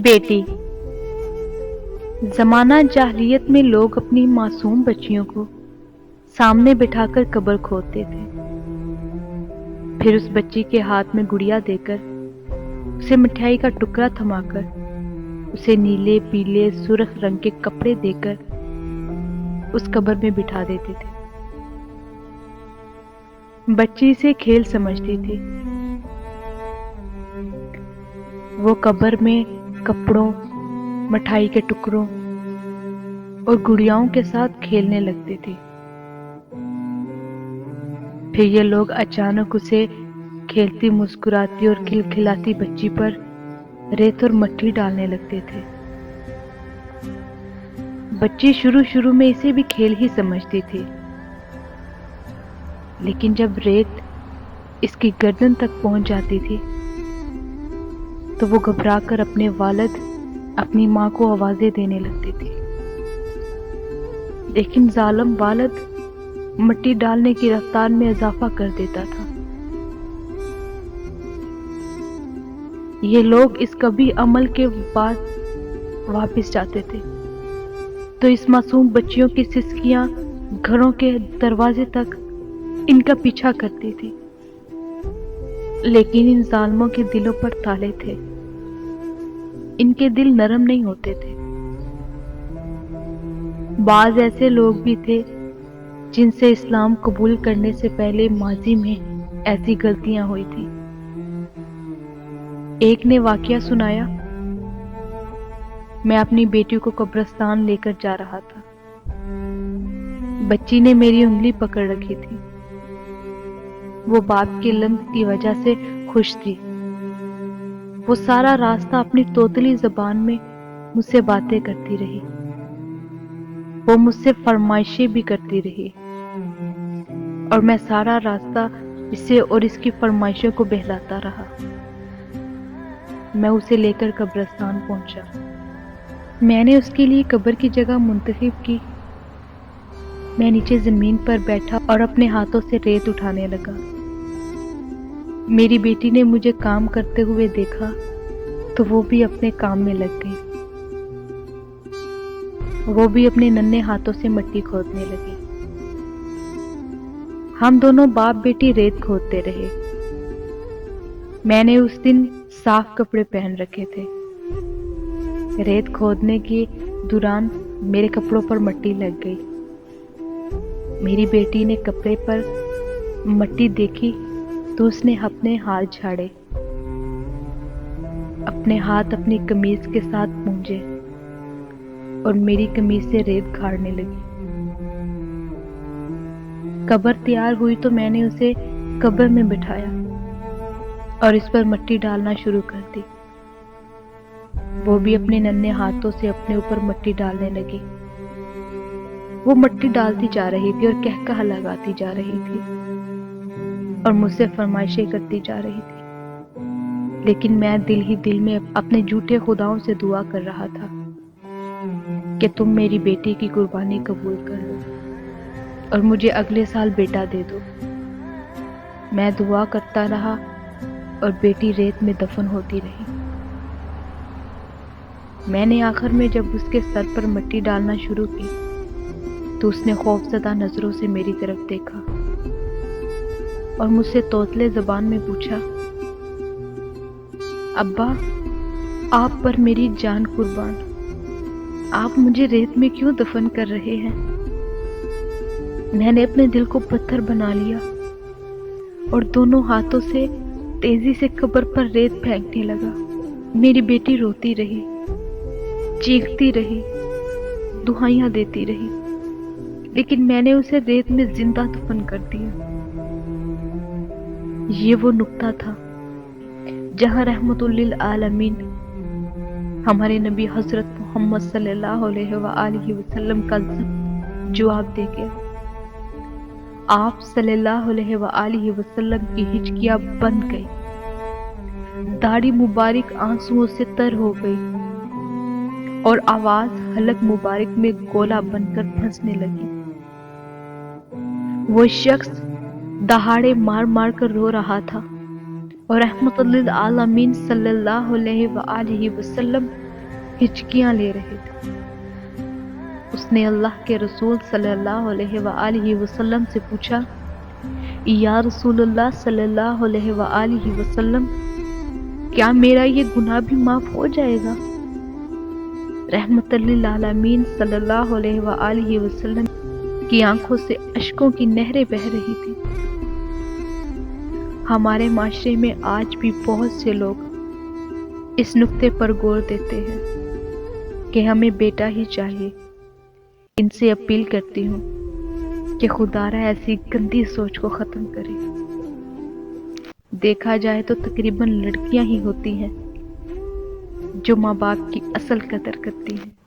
بیٹی زمانہ جاہلیت میں لوگ اپنی معصوم بچیوں کو سامنے بٹھا کر قبر کھودتے تھے، پھر اس بچی کے ہاتھ میں گڑیا دے کر، اسے مٹھائی کا ٹکڑا تھما کر، اسے نیلے پیلے سرخ رنگ کے کپڑے دے کر اس قبر میں بٹھا دیتے تھے۔ بچی اسے کھیل سمجھتی تھی۔ وہ قبر میں کپڑوں، مٹھائی کے ٹکڑوں اور گڑیاؤں کے ساتھ کھیلنے لگتی تھی۔ پھر یہ لوگ اچانک اسے کھیلتی مسکراتی اور کھلکھلاتی بچی پر ریت اور مٹی ڈالنے لگتے تھے۔ بچی شروع میں اسے بھی کھیل ہی سمجھتی تھی، لیکن جب ریت اس کی گردن تک پہنچ جاتی تھی تو وہ گھبرا کر اپنے والد، اپنی ماں کو آوازیں دینے لگتی تھی، لیکن ظالم والد مٹی ڈالنے کی رفتار میں اضافہ کر دیتا تھا۔ یہ لوگ اس کبھی عمل کے بعد واپس جاتے تھے تو اس معصوم بچیوں کی سسکیاں گھروں کے دروازے تک ان کا پیچھا کرتی تھی، لیکن ان ظالموں کے دلوں پر تالے تھے، ان کے دل نرم نہیں ہوتے تھے۔ بعض ایسے لوگ بھی تھے جن سے اسلام قبول کرنے سے پہلے ماضی میں ایسی غلطیاں ہوئی تھی۔ ایک نے واقعہ سنایا، میں اپنی بیٹی کو قبرستان لے کر جا رہا تھا۔ بچی نے میری انگلی پکڑ رکھی تھی۔ وہ باپ کے لمس کی وجہ سے خوش تھی۔ وہ سارا راستہ اپنی توتلی زبان میں مجھ سے باتیں کرتی رہی۔ وہ مجھ سے فرمائشیں بھی کرتی رہی اور میں سارا راستہ اسے اور اس کی فرمائشوں کو بہلاتا رہا۔ میں اسے لے کر قبرستان پہنچا۔ میں نے اس کے لیے قبر کی جگہ منتخب کی۔ میں نیچے زمین پر بیٹھا اور اپنے ہاتھوں سے ریت اٹھانے لگا۔ میری بیٹی نے مجھے کام کرتے ہوئے دیکھا تو وہ بھی اپنے کام میں لگ گئی۔ وہ بھی اپنے ننھے ہاتھوں سے مٹی کھودنے لگی۔ ہم دونوں باپ بیٹی ریت کھودتے رہے۔ میں نے اس دن صاف کپڑے پہن رکھے تھے۔ ریت کھودنے کے دوران میرے کپڑوں پر مٹی لگ گئی۔ میری بیٹی نے کپڑے پر مٹی دیکھی تو اس نے اپنے ہاتھ جھاڑے، اپنے ہاتھ اپنی قمیض کے ساتھ پونجے اور میری قمیض سے ریت کھاڑنے لگی۔ قبر تیار ہوئی تو میں نے اسے قبر میں بٹھایا اور اس پر مٹی ڈالنا شروع کر دی۔ وہ بھی اپنے ننھے ہاتھوں سے اپنے اوپر مٹی ڈالنے لگی۔ وہ مٹی ڈالتی جا رہی تھی اور کہکہا لگاتی جا رہی تھی اور مجھ سے فرمائشیں کرتی جا رہی تھی، لیکن میں دل ہی دل میں اپنے جھوٹے خداؤں سے دعا کر رہا تھا کہ تم میری بیٹی کی قربانی قبول کر لو اور مجھے اگلے سال بیٹا دے دو۔ میں دعا کرتا رہا اور بیٹی ریت میں دفن ہوتی رہی۔ میں نے آخر میں جب اس کے سر پر مٹی ڈالنا شروع کی تو اس نے خوفزدہ نظروں سے میری طرف دیکھا اور مجھ سے توتلے زبان میں پوچھا، ابا، آپ پر میری جان قربان، آپ مجھے ریت میں کیوں دفن کر رہے ہیں؟ میں نے اپنے دل کو پتھر بنا لیا اور دونوں ہاتھوں سے تیزی سے قبر پر ریت پھینکنے لگا۔ میری بیٹی روتی رہی، چیختی رہی، دعائیاں دیتی رہی، لیکن میں نے اسے ریت میں زندہ دفن کر دیا۔ یہ وہ نقطہ تھا جہاں رحمت للعالمین ہمارے نبی حضرت محمد صلی اللہ علیہ وآلہ وسلم کا جواب دے گیا۔ آپ صلی اللہ علیہ وآلہ وسلم کی ہچکیاں بند گئی، داڑھی مبارک آنسوؤں سے تر ہو گئی اور آواز حلق مبارک میں گولا بن کر پھنسنے لگی۔ وہ شخص دہاڑے مار مار کر رو رہا تھا اور رحمت للعالمین صلی اللہ علیہ وآلہ وسلم ہچکیاں لے رہے تھے۔ اس نے اللہ کے رسول صلی اللہ علیہ وآلہ وسلم سے پوچھا، یا رسول اللہ صلی اللہ علیہ وآلہ وسلم، کیا میرا یہ گناہ بھی معاف ہو جائے گا؟ رحمت للعالمین صلی اللہ علیہ وآلہ وسلم کی آنکھوں سے اشکوں کی نہریں بہہ رہی تھی۔ ہمارے معاشرے میں آج بھی بہت سے لوگ اس نقطے پر غور دیتے ہیں کہ ہمیں بیٹا ہی چاہیے۔ ان سے اپیل کرتی ہوں کہ خدا را ایسی گندی سوچ کو ختم کرے۔ دیکھا جائے تو تقریباً لڑکیاں ہی ہوتی ہیں جو ماں باپ کی اصل قدر کرتی ہیں۔